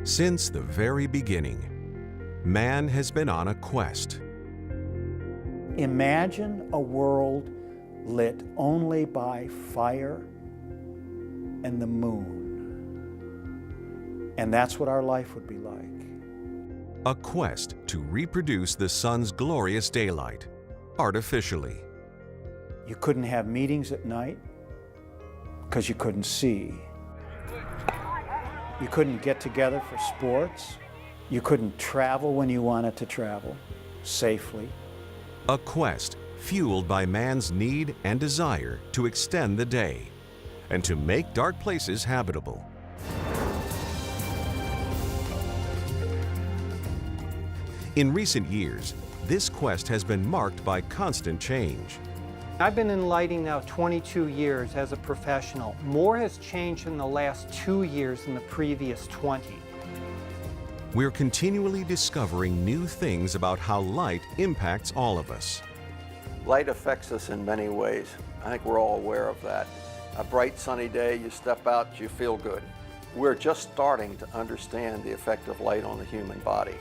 Since the very beginning, man has been on a quest. Imagine a world lit only by fire and the moon. And that's what our life would be like. A quest to reproduce the sun's glorious daylight, artificially. You couldn't have meetings at night because you couldn't see. You couldn't get together for sports. You couldn't travel when you wanted to travel safely. A quest fueled by man's need and desire to extend the day and to make dark places habitable. In recent years, this quest has been marked by constant change. I've been in lighting now 22 years as a professional. More has changed in the last 2 years than the previous 20. We're continually discovering new things about how light impacts all of us. Light affects us in many ways. I think we're all aware of that. A bright sunny day, you step out, you feel good. We're just starting to understand the effect of light on the human body.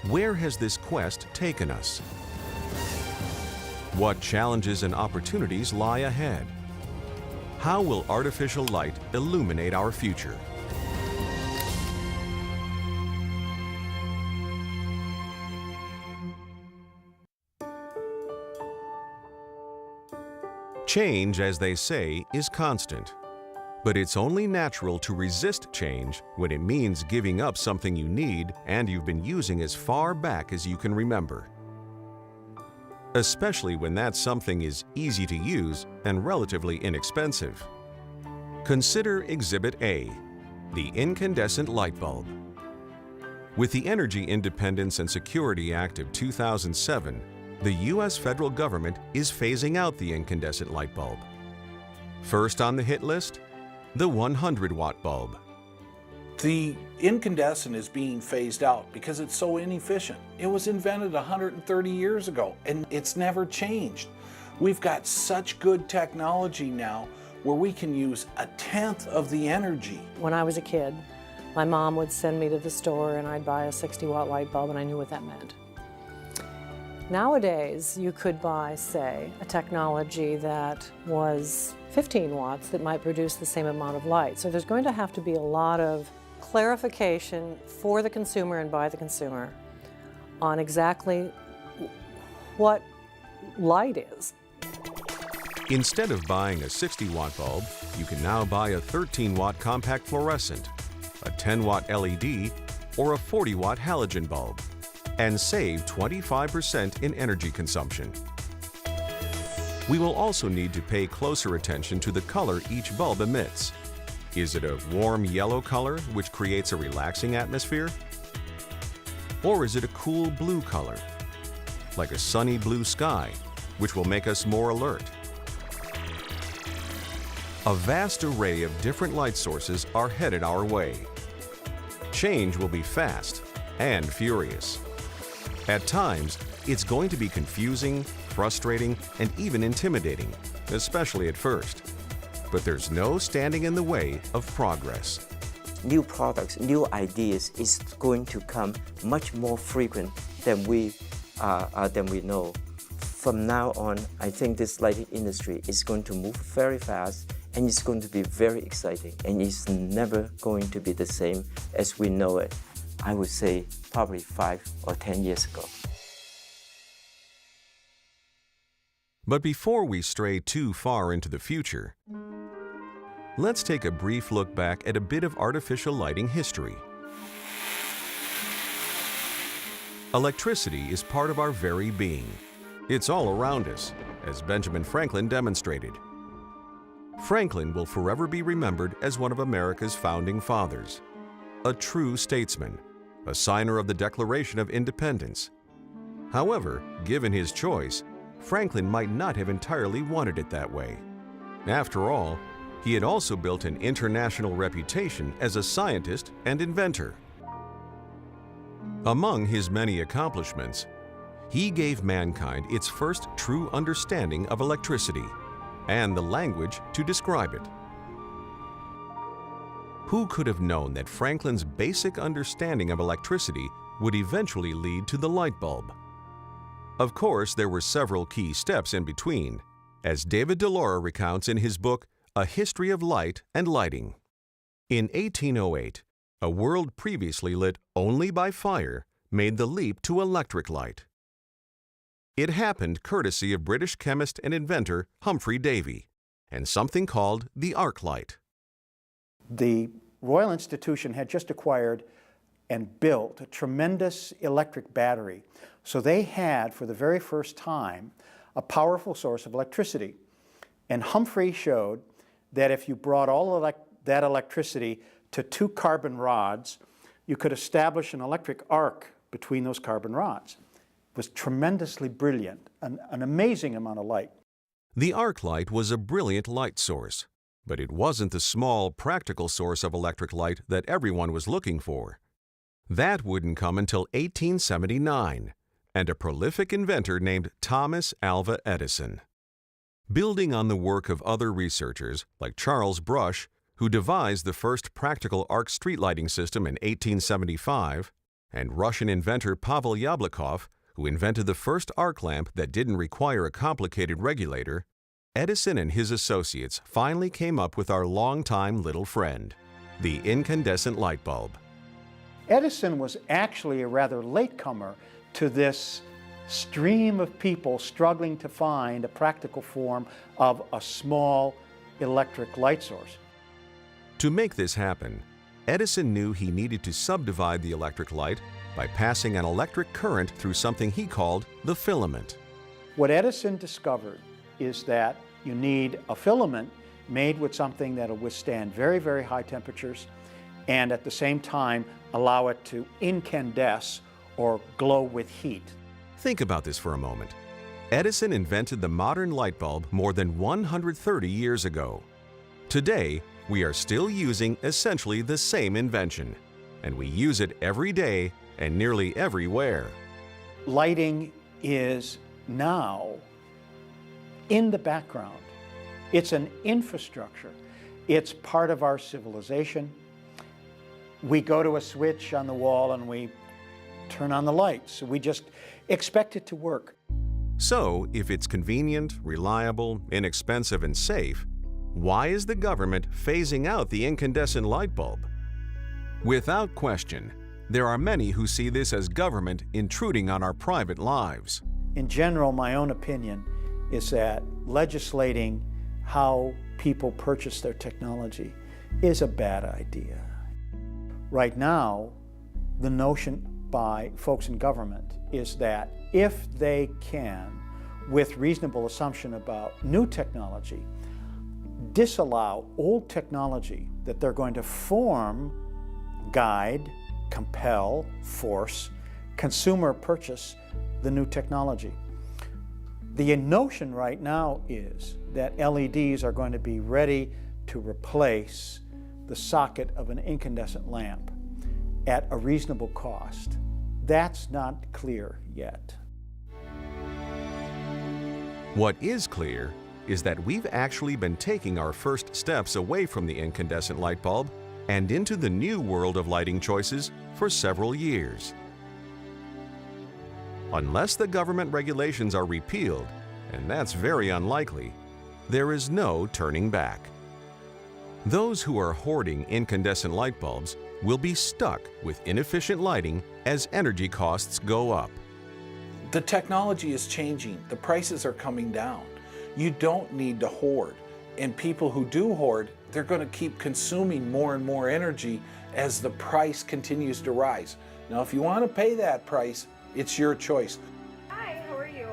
Where has this quest taken us? What challenges and opportunities lie ahead? How will artificial light illuminate our future? Change, as they say, is constant. But it's only natural to resist change when it means giving up something you need and you've been using as far back as you can remember. Especially when that something is easy to use and relatively inexpensive. Consider Exhibit A, the incandescent light bulb. With the Energy Independence and Security Act of 2007, the U.S. federal government is phasing out the incandescent light bulb. First on the hit list, the 100-watt bulb. The incandescent is being phased out because it's so inefficient. It was invented 130 years ago and it's never changed. We've got such good technology now where we can use 1/10 of the energy. When I was a kid, my mom would send me to the store and I'd buy a 60-watt light bulb and I knew what that meant. Nowadays, you could buy, say, a technology that was 15 watts that might produce the same amount of light. So there's going to have to be a lot of clarification for the consumer and by the consumer on exactly what light is. Instead of buying a 60-watt bulb, you can now buy a 13-watt compact fluorescent, a 10-watt LED, or a 40-watt halogen bulb, and save 25% in energy consumption. We will also need to pay closer attention to the color each bulb emits. Is it a warm yellow color, which creates a relaxing atmosphere? Or is it a cool blue color, like a sunny blue sky, which will make us more alert? A vast array of different light sources are headed our way. Change will be fast and furious. At times, it's going to be confusing, frustrating, and even intimidating, especially at first. But there's no standing in the way of progress. New products, new ideas is going to come much more frequent than we know. From now on, I think this lighting industry is going to move very fast and it's going to be very exciting and it's never going to be the same as we know it. I would say probably 5 or 10 years ago. But before we stray too far into the future, let's take a brief look back at a bit of artificial lighting history. Electricity is part of our very being. It's all around us, as Benjamin Franklin demonstrated. Franklin will forever be remembered as one of America's founding fathers, a true statesman, a signer of the Declaration of Independence. However, given his choice, Franklin might not have entirely wanted it that way. After all, he had also built an international reputation as a scientist and inventor. Among his many accomplishments, he gave mankind its first true understanding of electricity and the language to describe it. Who could have known that Franklin's basic understanding of electricity would eventually lead to the light bulb? Of course, there were several key steps in between, as David DeLaura recounts in his book, A History of Light and Lighting. In 1808, a world previously lit only by fire made the leap to electric light. It happened courtesy of British chemist and inventor Humphrey Davy, and something called the arc light. The Royal Institution had just acquired and built a tremendous electric battery. So they had, for the very first time, a powerful source of electricity. And Humphrey showed that if you brought all that electricity to 2 carbon rods, you could establish an electric arc between those carbon rods. It was tremendously brilliant, an amazing amount of light. The arc light was a brilliant light source, but it wasn't the small, practical source of electric light that everyone was looking for. That wouldn't come until 1879, and a prolific inventor named Thomas Alva Edison. Building on the work of other researchers like Charles Brush, who devised the first practical arc street lighting system in 1875, and Russian inventor Pavel Yablokov, who invented the first arc lamp that didn't require a complicated regulator, Edison and his associates finally came up with our longtime little friend, the incandescent light bulb. Edison was actually a rather latecomer to this stream of people struggling to find a practical form of a small electric light source. To make this happen, Edison knew he needed to subdivide the electric light by passing an electric current through something he called the filament. What Edison discovered is that you need a filament made with something that will withstand very, very high temperatures and at the same time allow it to incandesce or glow with heat. Think about this for a moment. Edison invented the modern light bulb more than 130 years ago. Today, we are still using essentially the same invention, and we use it every day and nearly everywhere. Lighting is now in the background. It's an infrastructure. It's part of our civilization. We go to a switch on the wall and we turn on the lights. We just expect it to work. So, if it's convenient, reliable, inexpensive, and safe, why is the government phasing out the incandescent light bulb? Without question, there are many who see this as government intruding on our private lives. In general, my own opinion is that legislating how people purchase their technology is a bad idea. Right now, the notion by folks in government is that if they can, with reasonable assumption about new technology, disallow old technology, that they're going to form, guide, compel, force, consumer purchase the new technology. The notion right now is that LEDs are going to be ready to replace the socket of an incandescent lamp at a reasonable cost. That's not clear yet. What is clear is that we've actually been taking our first steps away from the incandescent light bulb and into the new world of lighting choices for several years. Unless the government regulations are repealed, and that's very unlikely, there is no turning back. Those who are hoarding incandescent light bulbs will be stuck with inefficient lighting as energy costs go up. The technology is changing. The prices are coming down. You don't need to hoard. And people who do hoard, they're going to keep consuming more and more energy as the price continues to rise. Now, if you want to pay that price, it's your choice. Hi, how are you?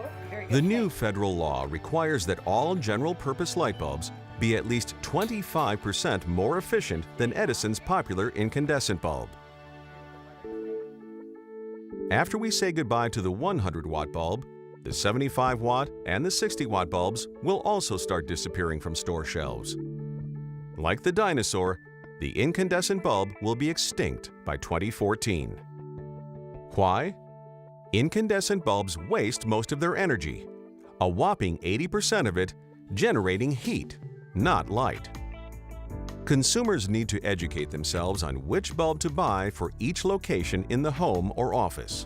The new federal law requires that all general-purpose light bulbs be at least 25% more efficient than Edison's popular incandescent bulb. After we say goodbye to the 100-watt bulb, the 75-watt and the 60-watt bulbs will also start disappearing from store shelves. Like the dinosaur, the incandescent bulb will be extinct by 2014. Why? Incandescent bulbs waste most of their energy, a whopping 80% of it generating heat, not light. Consumers need to educate themselves on which bulb to buy for each location in the home or office.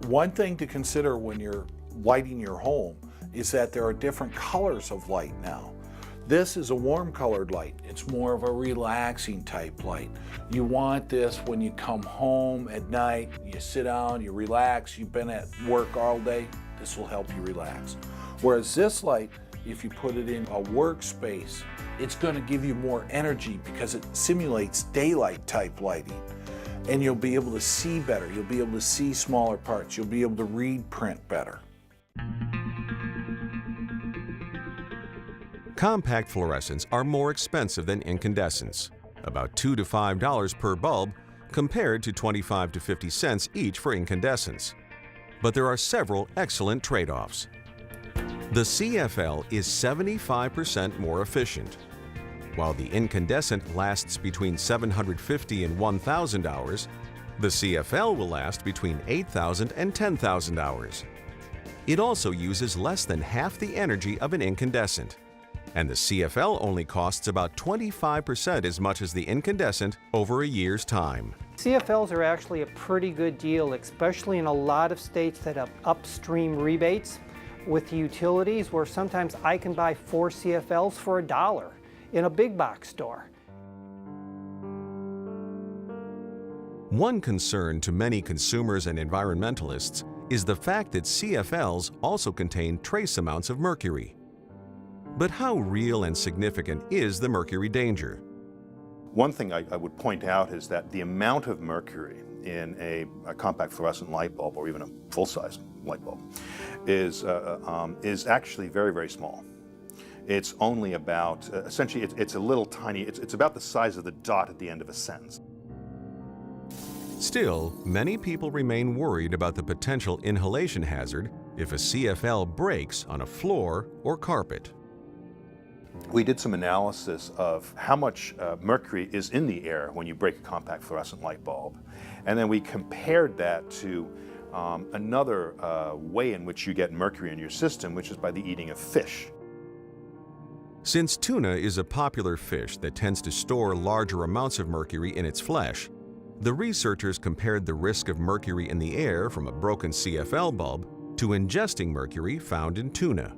One thing to consider when you're lighting your home is that there are different colors of light now. This is a warm colored light. It's more of a relaxing type light. You want this when you come home at night, you sit down, you relax, you've been at work all day, this will help you relax. Whereas this light, if you put it in a workspace, it's going to give you more energy because it simulates daylight type lighting. And you'll be able to see better, you'll be able to see smaller parts, you'll be able to read print better. Compact fluorescents are more expensive than incandescents, about $2 to $5 per bulb compared to 25 to 50 cents each for incandescents. But there are several excellent trade-offs. The CFL is 75% more efficient. While the incandescent lasts between 750 and 1,000 hours, the CFL will last between 8,000 and 10,000 hours. It also uses less than half the energy of an incandescent, and the CFL only costs about 25% as much as the incandescent over a year's time. CFLs are actually a pretty good deal, especially in a lot of states that have upstream rebates with the utilities, where sometimes I can buy 4 CFLs for $1 in a big box store. One concern to many consumers and environmentalists is the fact that CFLs also contain trace amounts of mercury. But how real and significant is the mercury danger? One thing I would point out is that the amount of mercury in a compact fluorescent light bulb, or even a full-size light bulb, is actually very, very small. It's only about, essentially, it's a little tiny, it's about the size of the dot at the end of a sentence. Still, many people remain worried about the potential inhalation hazard if a CFL breaks on a floor or carpet. We did some analysis of how much mercury is in the air when you break a compact fluorescent light bulb, and then we compared that to another way in which you get mercury in your system, which is by the eating of fish. Since tuna is a popular fish that tends to store larger amounts of mercury in its flesh, the researchers compared the risk of mercury in the air from a broken CFL bulb to ingesting mercury found in tuna.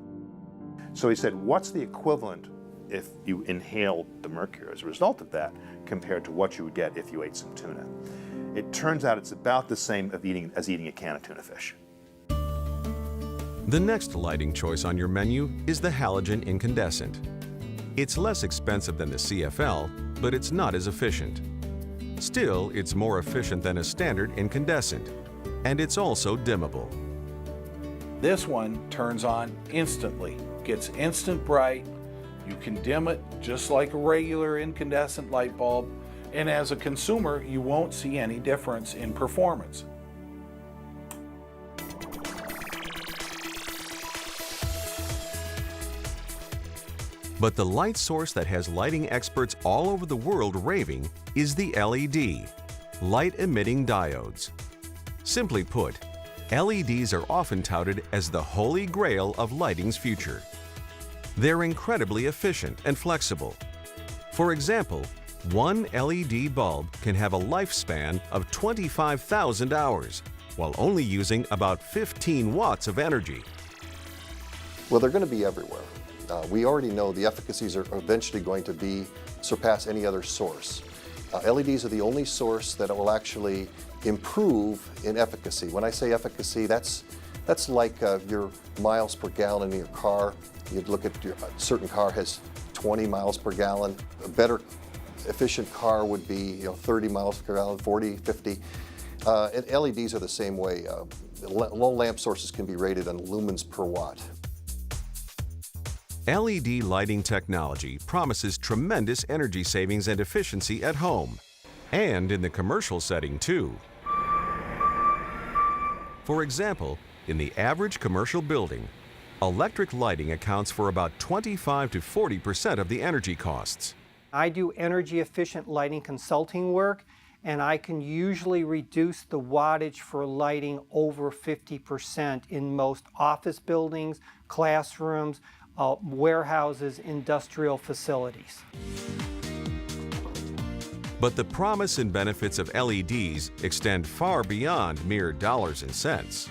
So he said, what's the equivalent if you inhaled the mercury as a result of that compared to what you would get if you ate some tuna? It turns out it's about the same as eating a can of tuna fish. The next lighting choice on your menu is the halogen incandescent. It's less expensive than the CFL, but it's not as efficient. Still, it's more efficient than a standard incandescent, and it's also dimmable. This one turns on instantly, gets instant bright. You can dim it just like a regular incandescent light bulb, and as a consumer, you won't see any difference in performance. But the light source that has lighting experts all over the world raving is the LED, light-emitting diodes. Simply put, LEDs are often touted as the holy grail of lighting's future. They're incredibly efficient and flexible. For example, one LED bulb can have a lifespan of 25,000 hours, while only using about 15 watts of energy. Well, they're going to be everywhere. We already know the efficacies are eventually going to surpass any other source. LEDs are the only source that will actually improve in efficacy. When I say efficacy, that's like your miles per gallon in your car. You'd look at a certain car has 20 miles per gallon. A better efficient car would be 30 miles per gallon, 40, 50. And LEDs are the same way. Low lamp sources can be rated on lumens per watt. LED lighting technology promises tremendous energy savings and efficiency at home, and in the commercial setting too. For example, in the average commercial building, electric lighting accounts for about 25 to 40% of the energy costs. I do energy efficient lighting consulting work, and I can usually reduce the wattage for lighting over 50% in most office buildings, classrooms, warehouses, industrial facilities. But the promise and benefits of LEDs extend far beyond mere dollars and cents.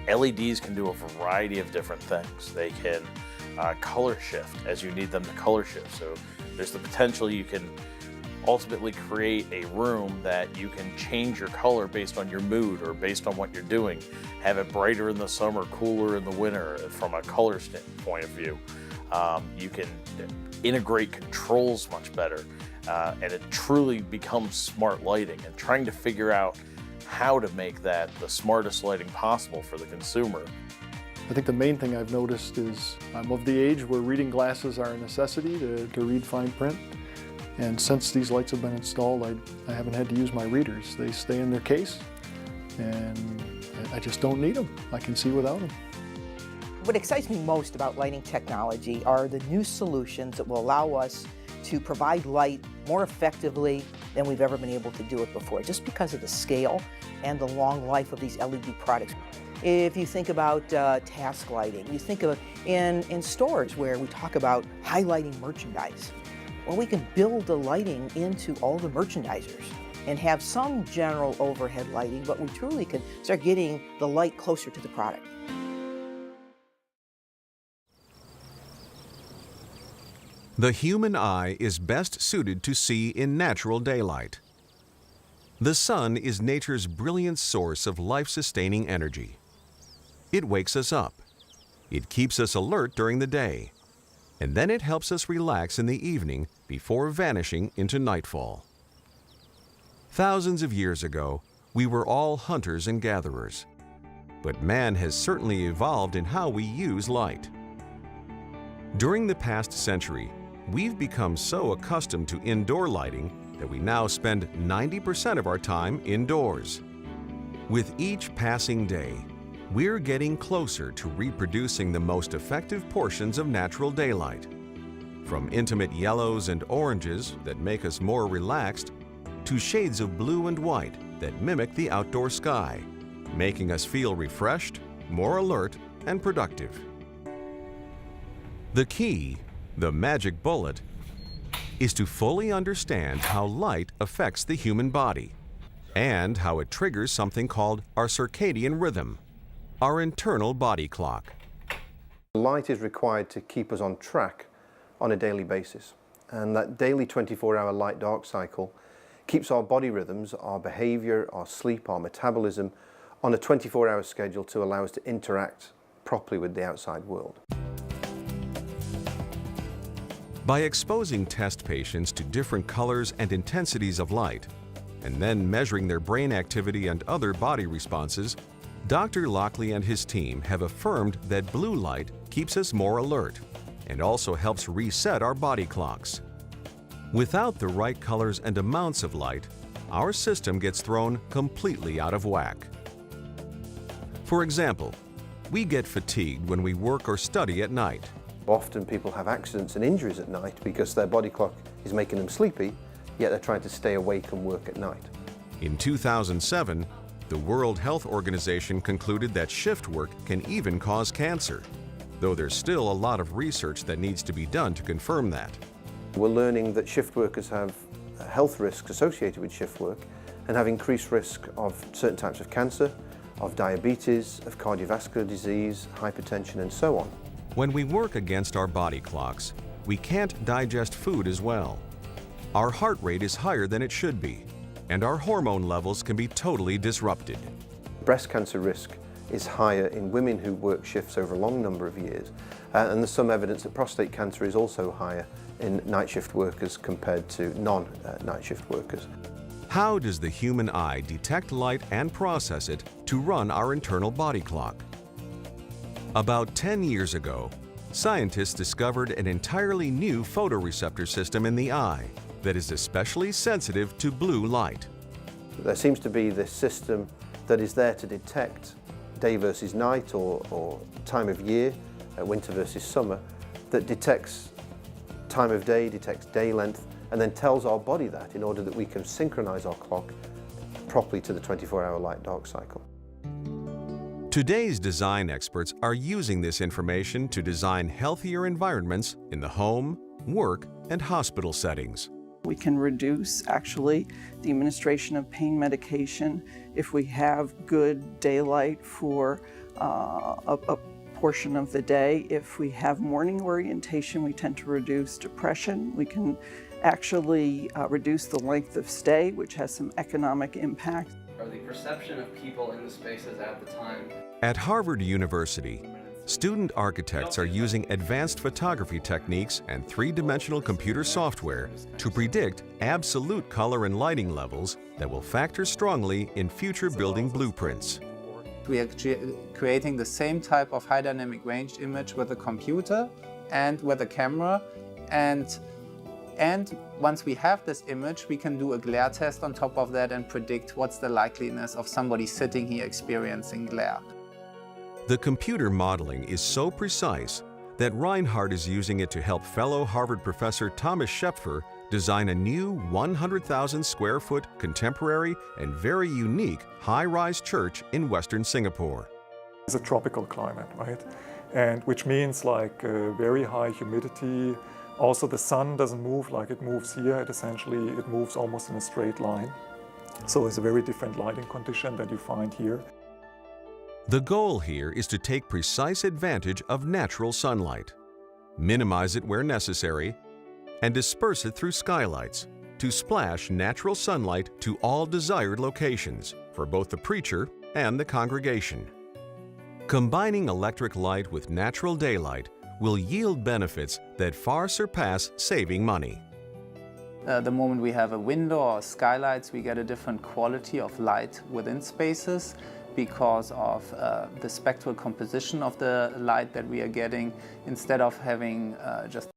LEDs can do a variety of different things. They can color shift as you need them to color shift. So there's the potential you can ultimately create a room that you can change your color based on your mood or based on what you're doing. Have it brighter in the summer, cooler in the winter from a color point of view. You can integrate controls much better, and it truly becomes smart lighting, and trying to figure out how to make that the smartest lighting possible for the consumer. I think the main thing I've noticed is I'm of the age where reading glasses are a necessity to read fine print. And since these lights have been installed, I haven't had to use my readers. They stay in their case, and I just don't need them. I can see without them. What excites me most about lighting technology are the new solutions that will allow us to provide light more effectively than we've ever been able to do it before, just because of the scale and the long life of these LED products. If you think about task lighting, you think of in stores where we talk about highlighting merchandise. Well, we can build the lighting into all the merchandisers and have some general overhead lighting, but we truly can start getting the light closer to the product. The human eye is best suited to see in natural daylight. The sun is nature's brilliant source of life-sustaining energy. It wakes us up. It keeps us alert during the day. And then it helps us relax in the evening before vanishing into nightfall. Thousands of years ago, we were all hunters and gatherers. But man has certainly evolved in how we use light. During the past century, we've become so accustomed to indoor lighting that we now spend 90% of our time indoors. With each passing day, we're getting closer to reproducing the most effective portions of natural daylight. From intimate yellows and oranges that make us more relaxed, to shades of blue and white that mimic the outdoor sky, making us feel refreshed, more alert, and productive. The key, the magic bullet, is to fully understand how light affects the human body and how it triggers something called our circadian rhythm, our internal body clock. Light is required to keep us on track on a daily basis, and that daily 24-hour light-dark cycle keeps our body rhythms, our behavior, our sleep, our metabolism on a 24-hour schedule to allow us to interact properly with the outside world. By exposing test patients to different colors and intensities of light, and then measuring their brain activity and other body responses, Dr. Lockley and his team have affirmed that blue light keeps us more alert and also helps reset our body clocks. Without the right colors and amounts of light, our system gets thrown completely out of whack. For example, we get fatigued when we work or study at night. Often people have accidents and injuries at night because their body clock is making them sleepy, yet they're trying to stay awake and work at night. In 2007, the World Health Organization concluded that shift work can even cause cancer, though there's still a lot of research that needs to be done to confirm that. We're learning that shift workers have health risks associated with shift work and have increased risk of certain types of cancer, of diabetes, of cardiovascular disease, hypertension, and so on. When we work against our body clocks, we can't digest food as well. Our heart rate is higher than it should be, and our hormone levels can be totally disrupted. Breast cancer risk is higher in women who work shifts over a long number of years, and there's some evidence that prostate cancer is also higher in night shift workers compared to non-night shift workers. How does the human eye detect light and process it to run our internal body clock? About 10 years ago, scientists discovered an entirely new photoreceptor system in the eye that is especially sensitive to blue light. There seems to be this system that is there to detect day versus night or time of year, winter versus summer, that detects time of day, detects day length, and then tells our body that in order that we can synchronize our clock properly to the 24-hour light-dark cycle. Today's design experts are using this information to design healthier environments in the home, work, and hospital settings. We can reduce actually the administration of pain medication if we have good daylight for a portion of the day. If we have morning orientation, we tend to reduce depression. We can actually reduce the length of stay, which has some economic impact. Or the perception of people in the spaces at the time. At Harvard University, student architects are using advanced photography techniques and three-dimensional computer software to predict absolute color and lighting levels that will factor strongly in future building blueprints. We are creating the same type of high dynamic range image with a computer and with a camera, and once we have this image, we can do a glare test on top of that and predict what's the likeliness of somebody sitting here experiencing glare. The computer modeling is so precise that Reinhardt is using it to help fellow Harvard professor Thomas Schepfer design a new 100,000 square foot contemporary and very unique high-rise church in Western Singapore. It's a tropical climate, right? And which means like very high humidity. Also the sun doesn't move like it moves here. It moves almost in a straight line. So it's a very different lighting condition that you find here. The goal here is to take precise advantage of natural sunlight, minimize it where necessary, and disperse it through skylights to splash natural sunlight to all desired locations for both the preacher and the congregation. Combining electric light with natural daylight will yield benefits that far surpass saving money. The moment we have a window or skylights, we get a different quality of light within spaces because of the spectral composition of the light that we are getting. Instead of having just